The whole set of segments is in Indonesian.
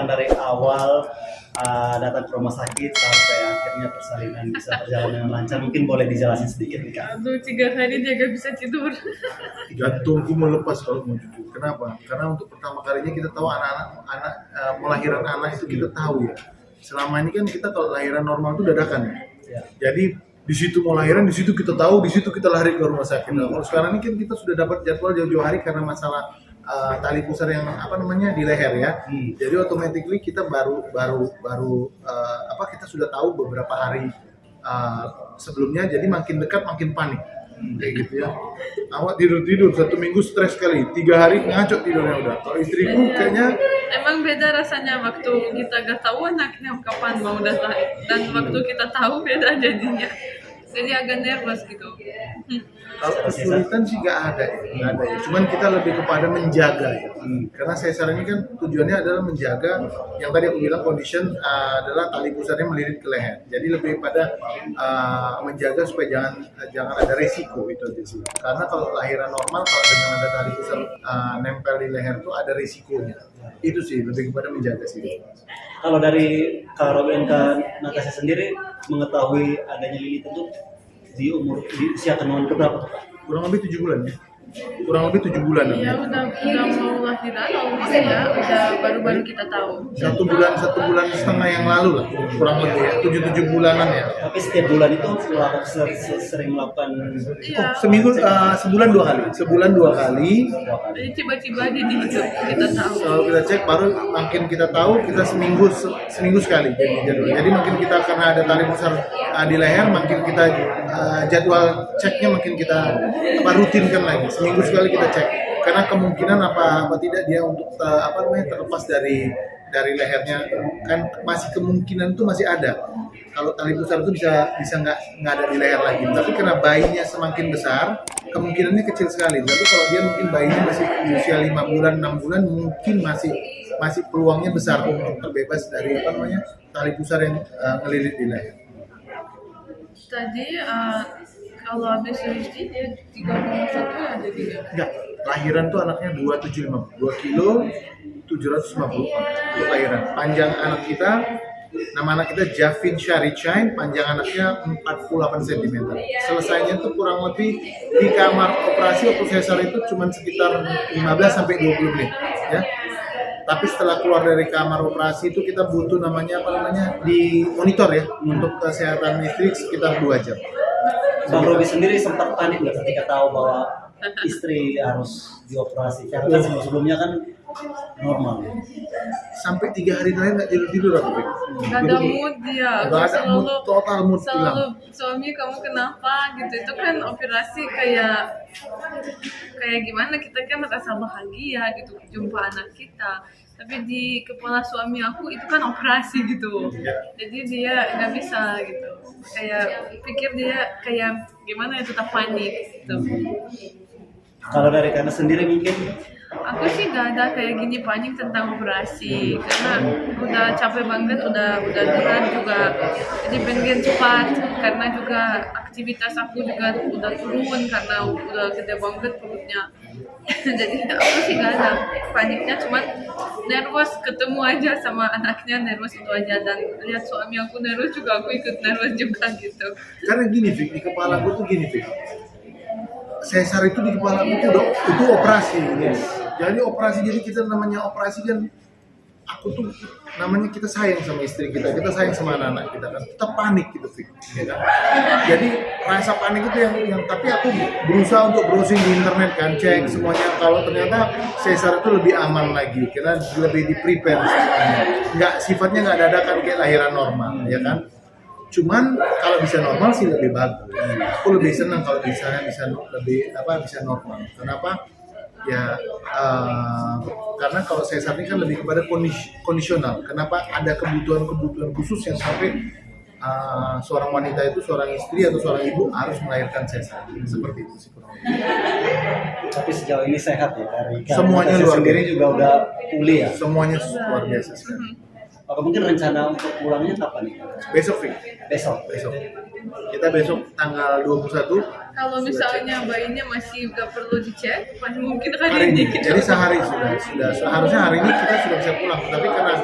perjalanan dari awal datang ke rumah sakit sampai akhirnya persalinan bisa berjalan dengan lancar, mungkin boleh dijelasin sedikit nih Kak. Aduh, 3 hari dia gak bisa tidur. Jantungku melepas kalau mau jujur. Kenapa? Karena untuk pertama kalinya kita tahu anak melahiran anak itu kita tahu ya. Selama ini kan kita kalau lahiran normal itu dadakan ya. Ya. Jadi di situ mau lahiran, di situ kita tahu, di situ kita lari ke rumah sakit. Nah, kalau sekarang ini kan kita sudah dapat jadwal jauh-jauh hari karena masalah tali pusar yang di leher ya. Jadi automatically kita baru kita sudah tahu beberapa hari sebelumnya. Jadi makin dekat makin panik. Kayak gitu ya. Awak tidur 1 minggu stres sekali, 3 hari ngaco tidurnya udah. Kalau istriku kayaknya Emang beda rasanya waktu kita gak tahu anaknya kapan mau datang dan waktu kita tahu beda jadinya. Jadi agak nervous gitu. kalau kesulitan sih nggak ada ya. Cuman kita lebih kepada menjaga ya. Karena sesar ini kan tujuannya adalah menjaga yang tadi aku bilang condition adalah tali pusarnya melilit ke leher. Jadi lebih pada menjaga supaya jangan ada resiko itu aja sih. Karena kalau lahiran normal kalau dengan ada tali pusar nempel di leher itu ada resikonya. Itu sih lebih kepada menjaga sih. Kalau dari Kak Robin, Kak Natasha sendiri mengetahui adanya Lili itu di usia kandungan keberapa tuh Kak? Kurang lebih 7 bulan ya. Kurang lebih 7 bulan. Iya udah mau lahiran, almost ya, udah baru-baru kita tahu. 1 bulan setengah yang lalu lah, kurang lebih ya, 7 bulanan ya. Tapi setiap bulan itu sering melakukan Iya. Seminggu, sebulan 2 kali. Sebulan 2 kali. Jadi tiba-tiba dia dihidup, kita tahu. Kalau kita cek baru makin kita tahu kita seminggu sekali jadwal. Jadi makin kita karena ada tali pusar di leher, makin kita jadwal ceknya makin kita rutinkan lagi. Seminggu sekali kita cek. Karena kemungkinan apa tidak dia untuk terlepas dari lehernya kan masih kemungkinan itu masih ada. Kalau tali pusar itu bisa nggak ada di leher lagi. Tapi karena bayinya semakin besar, kemungkinannya kecil sekali. Tapi kalau dia mungkin bayinya masih di usia 5 bulan, 6 bulan, mungkin masih peluangnya besar untuk terbebas dari tali pusar yang ngelilit di leher. Tadi kalau habis Rizky dia 31 ya jadinya. Enggak, lahiran tuh anaknya 2 kilo 750 untuk lahiran. Panjang anak kita, nama anak kita Javin Sharichain, panjang anaknya 48 cm. Selesainya tuh kurang lebih di kamar operasi waktu sesar itu cuma sekitar 15 sampai 20 menit ya. Tapi setelah keluar dari kamar operasi itu kita butuh di monitor ya untuk kesehatan istri sekitar 2 jam. Bang Robi sendiri sempat panik nggak ketika tahu bahwa istri harus dioperasi? Karena kan sebelumnya kan normal. Sampai 3 hari terakhir nggak tidur aku. Gak ada mood dia. Nggak ada mood, total mood hilang. Selalu suami kamu kenapa gitu, itu kan operasi kayak gimana, kita kan merasa bahagia gitu jumpa anak kita. Tapi di kepala suami aku itu kan operasi gitu. Jadi dia nggak bisa gitu. Kayak pikir dia kayak gimana ya, tetap panik gitu. Kalau dari Kana sendiri mungkin Aku sih gak ada kayak gini panik tentang operasi karena udah capek banget, udah berat juga, jadi pengen cepat karena juga aktivitas aku juga udah turun karena udah gede banget perutnya. Jadi aku sih gak ada paniknya, cuman nervous ketemu aja sama anaknya, nervous itu aja, dan lihat suami aku nervous juga aku ikut nervous juga gitu. Karena gini Vic, di kepala gue tuh gini Vic, sesar itu di kepala gue tuh itu operasi. Jadi operasi, jadi kita namanya operasi kan, aku tuh namanya kita sayang sama istri kita sayang sama anak-anak kita kan, tetap panik gitu Vic, ya kan? Jadi rasa panik itu yang tapi aku berusaha untuk browsing di internet kan, cek semuanya, kalau ternyata sesar itu lebih aman lagi karena lebih di prepare semuanya. Sifatnya nggak dadakan kayak lahiran normal, ya kan? Cuman kalau bisa normal sih lebih bagus. Aku lebih senang kalau bisa normal. Kenapa? Ya karena kalau sesar ini kan lebih kepada kondisional. Kenapa? Ada kebutuhan khusus yang sampai seorang wanita itu, seorang istri atau seorang ibu harus melahirkan sesar. Seperti itu sih kurang lebih. tapi sejauh ini sehat ya dari Kana. Semuanya Natasha luar sendiri biasa. juga udah pulih ya. Semuanya luar biasa sekali. Apa mungkin rencana untuk pulangnya kapan nih? Besok Vic. Besok. Kita besok tanggal 21 Kalau misalnya bayinya masih gak perlu dicek, mungkin hari ini. kita Jadi sehari sudah seharusnya hari ini kita sudah bisa pulang, tapi karena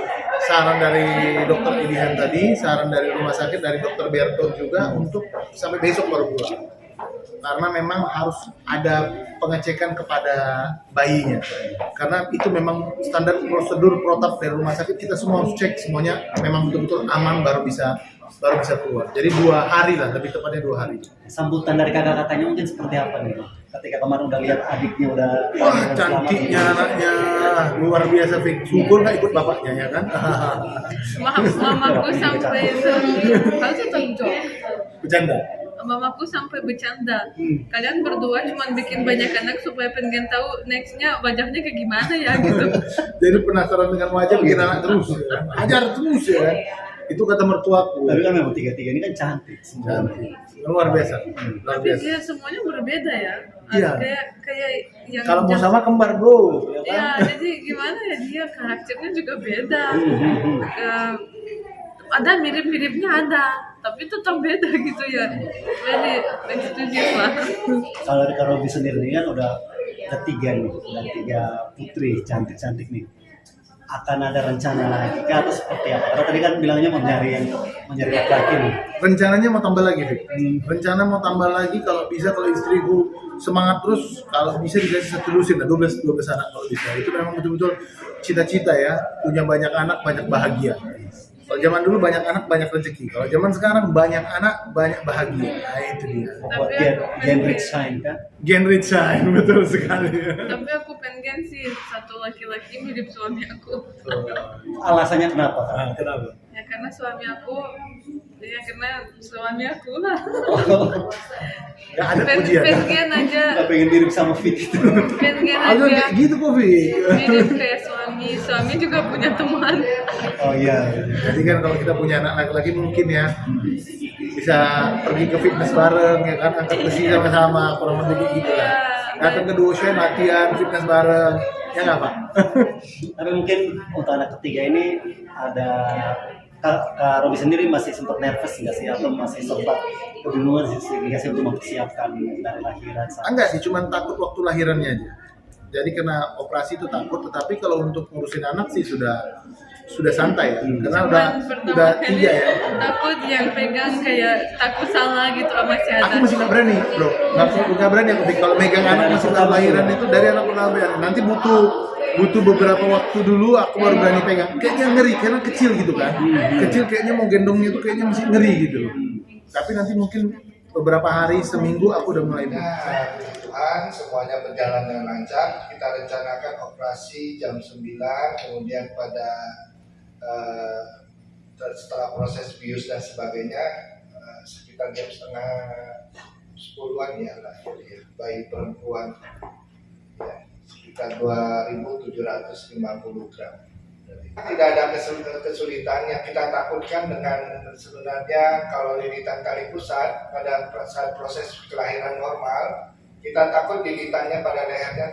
saran dari dokter pilihan tadi, saran dari rumah sakit, dari dokter Berton juga untuk sampai besok baru pulang. Karena memang harus ada pengecekan kepada bayinya. Karena itu memang standar prosedur protap dari rumah sakit, kita semua harus cek semuanya memang betul-betul aman baru bisa keluar. Jadi 2 hari lah, lebih tepatnya 2 hari. Sambutan dari kakak-kakaknya mungkin seperti apa nih? Ketika kemarin udah lihat adiknya udah Wah, cantiknya anaknya, luar biasa, Fik. Syukur nggak ikut bapaknya ya kan? Mamaku sampai harusnya tanggung jawab. Bercanda. Mamaku sampai bercanda. Kalian berdua cuma bikin banyak anak supaya pengen tahu nextnya wajahnya kayak gimana ya gitu. Jadi penasaran dengan wajah bikin anak terus ya kan? Ajar terus ya kan? Itu kata mertuaku. Tapi kan memang tiga-tiga ini kan cantik semua. Luar biasa. Luar Tapi biasa. dia semuanya berbeda ya. Iya. Kayak yang Kalau mau sama kembar bro, ya kan? ya, jadi gimana ya, dia karakternya juga beda. Ada mirip-miripnya ada, tapi tetap beda gitu ya. Very eksklusif lah. Kalau di Robi sendiri kan udah ketiga nih, udah 3 putri cantik-cantik nih. Akan ada rencana lagi kah atau seperti apa? Karena tadi kan bilangnya mau nyari laki-laki nih. Rencananya mau tambah lagi, Fik. Rencana mau tambah lagi kalau bisa, kalau istriku semangat terus, kalau bisa dikasih 1 lusin lah, 12 anak kalau bisa. Itu memang betul-betul cita-cita ya, punya banyak anak, banyak bahagia. Kalau zaman dulu banyak anak, banyak rezeki. Kalau zaman sekarang banyak anak, banyak bahagia. Nah itu dia. Buat Gen Rich Shine kan? Gen rich shine, betul sekali. Tapi aku pengen sih satu laki-laki mirip suami aku. Alasannya kenapa? Kak? Kenapa? Ya karena suami aku lah. Gak ada pujian. Pengen aja, Gak pengen mirip sama Fit itu. pengen Aku aja kayak gitu kok, Fik. mirip kayak suami juga punya teman. Oh iya. Jadi kan kalau kita punya anak laki-laki mungkin ya bisa pergi ke fitness bareng ya kan, angkat besi sama-sama, kurang lebih gitu lah. Datang ke Doshen latihan fitness bareng, ya nggak Pak? Tapi mungkin untuk anak ketiga ini ada Kak Robi sendiri masih sempat nervous nggak sih atau masih sempat kebingungan sih untuk mempersiapkan dari lahiran? Enggak sih, cuma takut waktu lahirannya aja. Jadi kena operasi itu takut, tetapi kalau untuk ngurusin anak sih sudah santai ya, karena udah 3 ya. Takut yang pegang kayak takut salah gitu masih ada. Aku masih nggak berani, bro. Nggak berani aku. Kalau megang anak masih tahap lahiran itu dari anak pertama ya. Nanti butuh beberapa waktu dulu aku baru berani pegang. Kayaknya ngeri karena kecil gitu kan. Kecil kayaknya mau gendongnya itu kayaknya masih ngeri gitu. Tapi nanti mungkin beberapa hari, seminggu aku udah mulai. Tuhan, semuanya berjalan dengan lancar. Kita rencanakan operasi jam 9, kemudian pada setelah proses bius dan sebagainya sekitar jam setengah 10-an ya lahir ya, bayi perempuan ya, sekitar 2.750 gram. Tidak ada kesulitan. Yang kita takutkan dengan sebenarnya kalau lilitan tali pusat pada saat proses kelahiran normal, kita takut lilitannya pada lehernya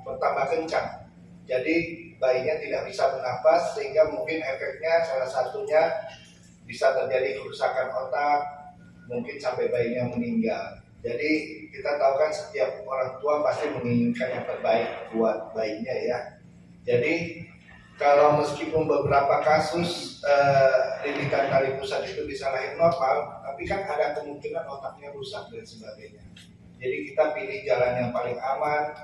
bertambah kencang. Jadi bayinya tidak bisa bernafas sehingga mungkin efeknya salah satunya bisa terjadi kerusakan otak, mungkin sampai bayinya meninggal. Jadi kita tahu kan setiap orang tua pasti menginginkan yang terbaik buat bayinya ya. Jadi kalau meskipun beberapa kasus lilitan tali pusat itu bisa lahir normal, tapi kan ada kemungkinan otaknya rusak dan sebagainya. Jadi kita pilih jalan yang paling aman,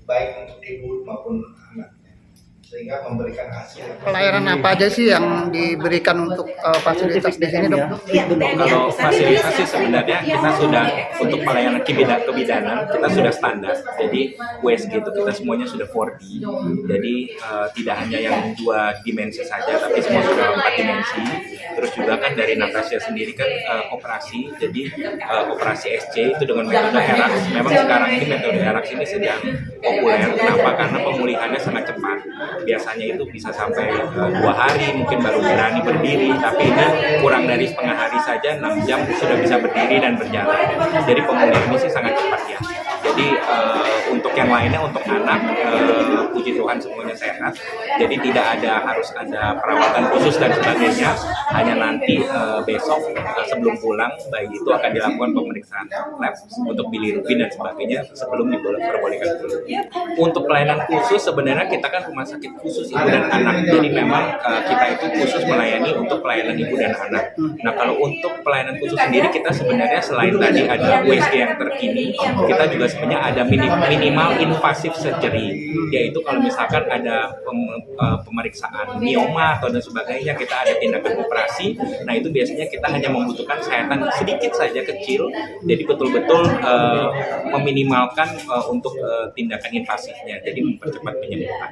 baik untuk ibu maupun anaknya, sehingga memberikan hasil. Pelayanan apa aja sih yang diberikan untuk fasilitas di sini, Dok? Kalau fasilitas sih sebenarnya kita sudah untuk pelayanan kebidanan kita sudah standar. Jadi USG itu kita semuanya sudah 4D. Jadi tidak hanya yang 2 dimensi saja, tapi semua sudah 4 dimensi. Terus juga kan dari Natasha sendiri kan operasi. Jadi operasi SC itu dengan metode ERAX. Memang sekarang ini metode ERAX ini sedang populer. Kenapa? Karena pemulihannya sangat cepat. Biasanya itu bisa sampai 2 hari mungkin baru berani berdiri, tapi ini kurang dari setengah hari saja, 6 jam sudah bisa berdiri dan berjalan. Jadi pemulihan ini sih sangat cepat ya. Jadi untuk yang lainnya, untuk anak, puji Tuhan semuanya sehat. Jadi tidak harus ada perawatan khusus dan sebagainya. Hanya nanti besok sebelum pulang bayi itu akan dilakukan pemeriksaan lab untuk bilirubin dan sebagainya sebelum diperbolehkan pulang. Untuk pelayanan khusus sebenarnya kita kan rumah sakit khusus ibu dan anak. Jadi memang kita itu khusus melayani untuk pelayanan ibu dan anak. Nah kalau untuk pelayanan khusus sendiri kita sebenarnya selain tadi ada USG yang terkini, kita juga sebenarnya ada minimal invasive surgery, yaitu kalau misalkan ada pemeriksaan mioma atau dan sebagainya, kita ada tindakan operasi. Nah itu biasanya kita hanya membutuhkan sayatan sedikit saja kecil, jadi betul-betul meminimalkan untuk tindakan invasifnya, jadi mempercepat penyembuhan.